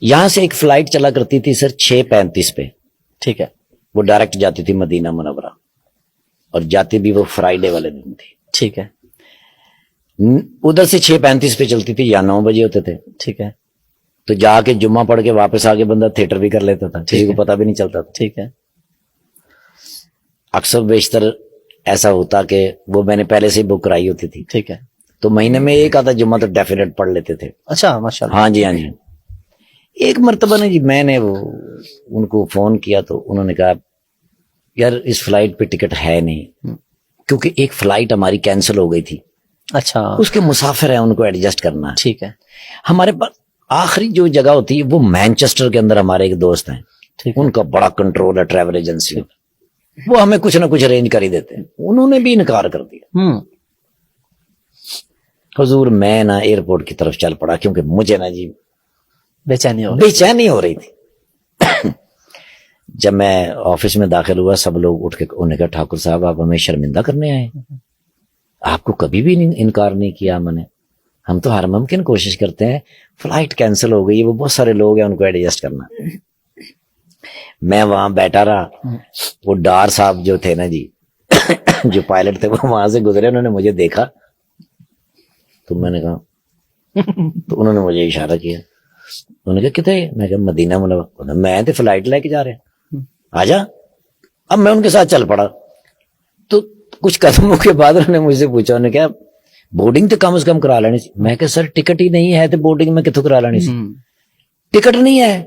یہاں سے ایک فلائٹ چلا کرتی تھی سر 6:35 پہ, ٹھیک ہے, وہ ڈائریکٹ جاتی تھی مدینہ منورہ, اور جاتی بھی وہ فرائیڈے والے دن تھی. ٹھیک ہے, ادھر سے 6:35 پہ چلتی تھی, یا 9 بجے ہوتے تھے, ٹھیک ہے, تو جا کے جمعہ پڑھ کے واپس آ کے بندہ تھیٹر بھی کر لیتا تھا, کسی کو پتہ بھی نہیں چلتا تھا. ٹھیک ہے, اکثر بیشتر ایسا ہوتا کہ وہ میں نے پہلے سے ہی بک کرائی ہوتی تھی, ٹھیک ہے. تو مہینے میں ایک آدھا جمعہ تو ڈیفینیٹ پڑھ لیتے تھے. اچھا, ماشاء اللہ. ہاں جی, ہاں جی. ایک مرتبہ نے جی میں نے وہ ان کو فون کیا تو انہوں نے کہا یار اس فلائٹ پہ ٹکٹ ہے نہیں, کیونکہ ایک فلائٹ ہماری کینسل ہو گئی تھی, اچھا, اس کے مسافر ہیں, ان کو ایڈجسٹ کرنا ہے. ٹھیک ہے, ہمارے پاس آخری جو جگہ ہوتی ہے وہ مینچسٹر کے اندر ہمارے ایک دوست ہیں, ٹھیک ہے, ان کا بڑا کنٹرول ہے ٹریول ایجنسی, وہ ہمیں کچھ نہ کچھ ارینج کر ہی دیتے ہیں. انہوں نے بھی انکار کر دیا. حضور میں نا ایئرپورٹ کی طرف چل پڑا, کیونکہ مجھے نا جی بے چینی ہو بے چینی ہو رہی تھی. جب میں آفس میں داخل ہوا, سب لوگ اٹھ کے انہوں نے کہا ٹھاکر صاحب آپ ہمیں شرمندہ کرنے آئے, آپ کو کبھی بھی انکار نہیں کیا ہم نے, ہم تو ہر ممکن کوشش کرتے ہیں, فلائٹ کینسل ہو گئی, وہ بہت سارے لوگ ہیں ان کو ایڈجسٹ کرنا. میں وہاں بیٹھا رہا, وہ ڈار صاحب جو تھے نا جی جو پائلٹ تھے, وہ وہاں سے گزرے, انہوں نے مجھے دیکھا تو میں نے کہا, تو انہوں نے مجھے اشارہ کیا, انہوں نے کہا کتنے, میں کہا مدینہ منورہ. میں تو فلائٹ لے کے جا رہے ہیں, آجا. اب میں ان کے ساتھ چل پڑا, تو کچھ قدموں کے بعد انہوں نے مجھ سے پوچھا, انہوں نے کہا بورڈنگ تو کم از کم کرا لینی سی. میں کہ سر ٹکٹ ہی نہیں ہے تو بورڈنگ میں کتوں کرا لینی سی, ٹکٹ نہیں ہے.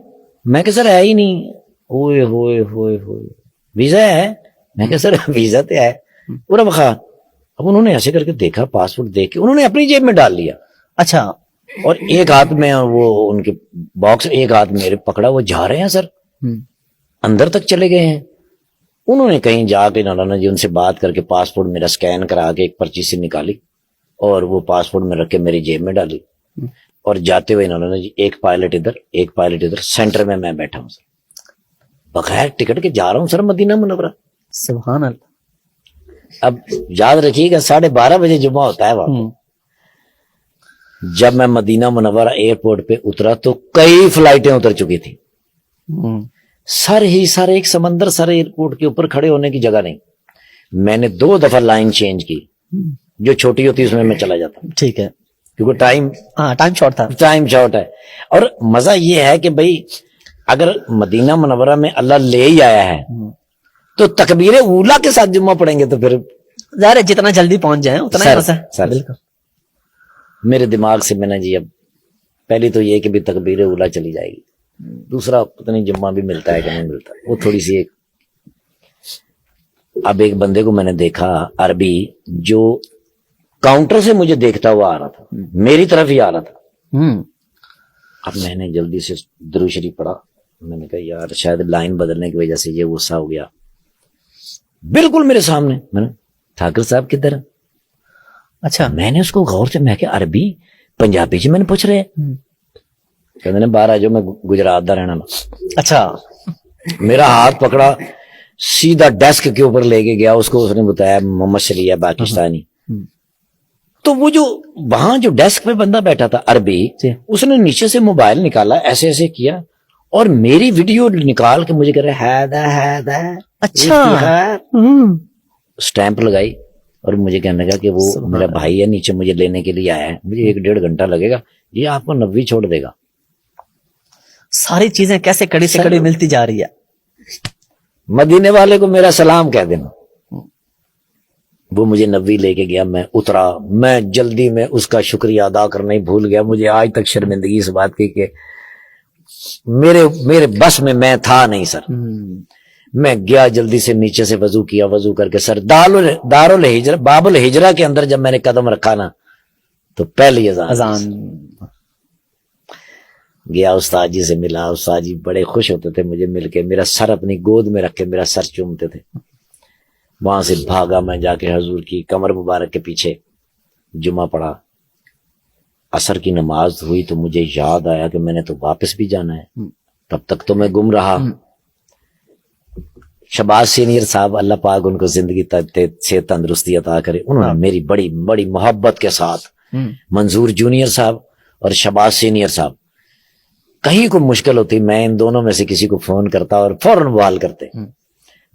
میں کہ سر ہے ہی نہیں. ہوئے ہوئے ہوئے ہوئے ویزا ہے. میں کہ سر ویزا تو ہے. پورا بخا. اب انہوں نے ایسے کر کے دیکھا, پاسپورٹ دیکھ کے انہوں نے اپنی جیب میں ڈال لیا. اچھا, اور ایک ہاتھ میں وہ ان کے باکس, ایک ہاتھ میرے پکڑا, وہ جا رہے ہیں سر, اندر تک چلے گئے ہیں. انہوں نے کہیں جا کے مولانا جی ان سے بات کر کے پاسپورٹ میرا سکین کرا کے ایک پرچی سے نکالی, اور وہ پاسپورٹ میں رکھ کے میری جیب میں ڈالی, اور جاتے ہوئے مولانا جی ایک پائلٹ ادھر ایک پائلٹ ادھر, سینٹر میں بیٹھا ہوں سر, بغیر ٹکٹ کے جا رہا ہوں سر مدینہ منورہ. سبحان اللہ. اب یاد رکھیے گا 12:30 بجے جمعہ ہوتا ہے وہاں. جب میں مدینہ منورہ ایئرپورٹ پہ اترا تو کئی فلائٹیں اتر چکی تھی, سر ہی سر, ایک سمندر سر, ایئرپورٹ کے اوپر کھڑے ہونے کی جگہ نہیں. میں نے 2 دفعہ لائن چینج کی, جو چھوٹی ہوتی اس میں میں چلا جاتا ہوں, ٹھیک ہے, کیونکہ ٹائم شارٹ تھا, ٹائم شارٹ ہے. اور مزہ یہ ہے کہ بھئی اگر مدینہ منورہ میں اللہ لے ہی آیا ہے تو تکبیر اولا کے ساتھ جمعہ پڑھیں گے, تو پھر ظاہر ہے جتنا جلدی پہنچ جائیں اتنا ہی مزہ ہے. سر میرے دماغ سے میں نے جی, اب پہلی تو یہ کہ بھی تکبیر اولا چلی جائے گی, دوسرا پتہ نہیں جمعہ بھی ملتا ہے کہ نہیں ملتا, وہ تھوڑی سی ایک. اب ایک بندے کو میں نے دیکھا عربی, جو کاؤنٹر سے مجھے دیکھتا ہوا آ رہا تھا, میری طرف ہی آ رہا تھا. اب میں نے جلدی سے درود شریف پڑھا, میں نے کہا یار شاید لائن بدلنے کی وجہ سے یہ غصہ ہو گیا. بالکل میرے سامنے, میں نے ٹھاکر صاحب کدھر. اچھا, میں نے اس کو غور سے, میں کہ عربی پنجابی جی میں نے پوچھ رہے, کہتے ہیں باہر آ جاؤ, میں گجرات دا رہنا. اچھا, میرا ہاتھ پکڑا, سیدھا ڈیسک کے اوپر لے کے گیا, اس کو اس نے بتایا محمد شریع پاکستانی. تو وہ جو وہاں جو ڈیسک پہ بندہ بیٹھا تھا عربی, اس نے نیچے سے موبائل نکالا, ایسے ایسے کیا, اور میری ویڈیو نکال کے مجھے کہہ رہے ہے. اچھا, سٹیمپ لگائی, اور مجھے کہنے لگا کہ وہ میرا بھائی ہے, نیچے مجھے لینے کے لیے آیا ہے, مجھے 1-1.5 گھنٹہ لگے گا, یہ آپ کو 90 چھوڑ دے گا. ساری چیزیں کیسے کڑی سے کڑی ملتی جا رہی ہے. مدینے والے کو میرا سلام کہہ دینا. وہ مجھے 90 لے کے گیا, میں اترا, میں جلدی میں اس کا شکریہ ادا کرنا ہی بھول گیا. مجھے آج تک شرمندگی اس بات کی کہ میرے بس میں تھا نہیں سر. میں گیا جلدی سے, نیچے سے وضو کیا, وضو کر کے سر دارالہجرہ باب الہجرہ کے اندر جب میں نے قدم رکھا نا, تو پہلی اذان گیا, استاد جی سے ملا. استاد جی بڑے خوش ہوتے تھے مجھے مل کے, میرا سر اپنی گود میں رکھ کے میرا سر چومتے تھے. وہاں سے بھاگا میں, جا کے حضور کی کمر مبارک کے پیچھے جمعہ پڑھا. عصر کی نماز ہوئی تو مجھے یاد آیا کہ میں نے تو واپس بھی جانا ہے. تب تک تو میں گم رہا. شباز سینئر صاحب, اللہ پاک ان کو زندگی سے تندرستی عطا کرے, انہوں نے میری بڑی بڑی محبت کے ساتھ, منظور جونیئر صاحب اور شباز سینئر صاحب, کہیں کو مشکل ہوتی میں ان دونوں میں سے کسی کو فون کرتا اور فوراً بحال کرتے.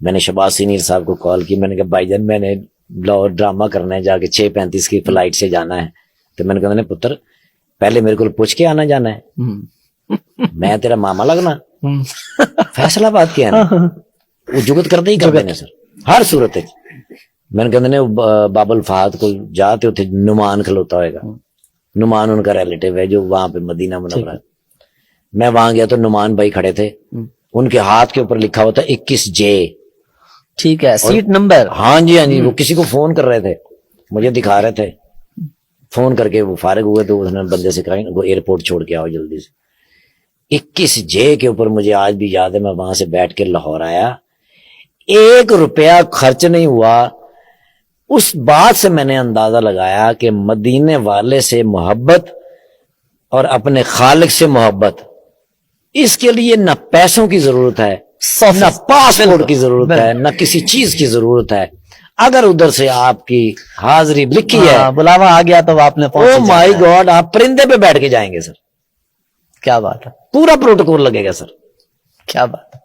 میں نے شہباز سینئر صاحب کو کال کی, میں نے کہا بھائی جان میں نے لاہور ڈرامہ کرنا ہے, جا کے 6:35 کی فلائٹ سے جانا ہے. تو میں نے کہا پتر پہلے میرے کو پوچھ کے آنا جانا ہے, میں تیرا ماما لگنا, فیصلہ بات کیا ہے وہ جگت کرتے ہی کرتے ہیں سر ہر صورت. میں نے کہا باب الفہد کو جاتے ہوتے نعمان کھلوتا ہوئے گا, نعمان ان کا ریلیٹیو ہے جو وہاں پہ مدینہ منورہ ہے. میں وہاں گیا تو نعمان بھائی کھڑے تھے, ان کے ہاتھ کے اوپر لکھا ہوتا 21J. ٹھیک ہے, سیٹ نمبر. ہاں جی ہاں جی, وہ کسی کو فون کر رہے تھے, مجھے دکھا رہے تھے, فون کر کے وہ فارغ ہوئے تو اس نے بندے سے کہا وہ ایئرپورٹ چھوڑ کے آؤ جلدی سے. 21J کے اوپر مجھے آج بھی یاد ہے, میں وہاں سے بیٹھ کے لاہور آیا, 1 روپیہ خرچ نہیں ہوا. اس بات سے میں نے اندازہ لگایا کہ مدینے والے سے محبت اور اپنے خالق سے محبت, اس کے لیے نہ پیسوں کی ضرورت ہے, نہ پاسپورٹ کی ضرورت ہے, نہ کسی چیز کی ضرورت ہے. اگر ادھر سے آپ کی حاضری لکھی ہے, بلاوا آ گیا تو آپ نے او مائی گاڈ, آپ پرندے پہ بیٹھ کے جائیں گے سر. کیا بات ہے, پورا پروٹوکول لگے گا سر. کیا بات ہے.